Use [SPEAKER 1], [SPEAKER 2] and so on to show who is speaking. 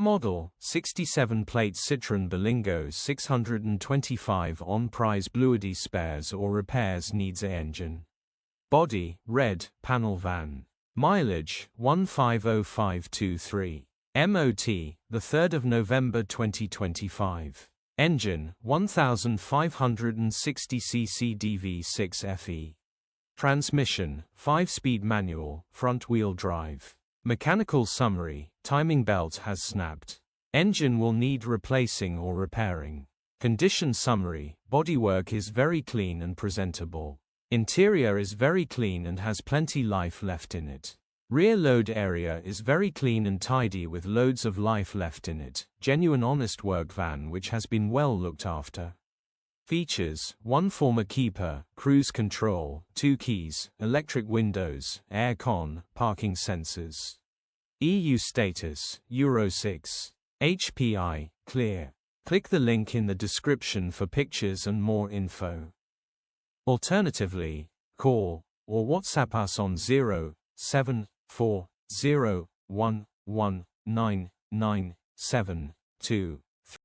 [SPEAKER 1] Model, 67-plate Citroen Berlingo 625 En-prise Bluehdi spares or repairs needs a engine. Body, red, panel van. Mileage, 150523. MOT, the 3rd of November 2025. Engine, 1560 cc DV6 FE. Transmission, 5-speed manual, front-wheel drive. Mechanical summary, timing belt has snapped. Engine will need replacing or repairing. Condition summary, bodywork is very clean and presentable. Interior is very clean and has plenty life left in it. Rear load area is very clean and tidy with loads of life left in it. Genuine honest work van which has been well looked after. Features, 1 former keeper, cruise control, 2 keys, electric windows, air con, parking sensors. EU status, Euro 6. HPI, clear. Click the link in the description for pictures and more info. Alternatively, call or WhatsApp us on 07401199972.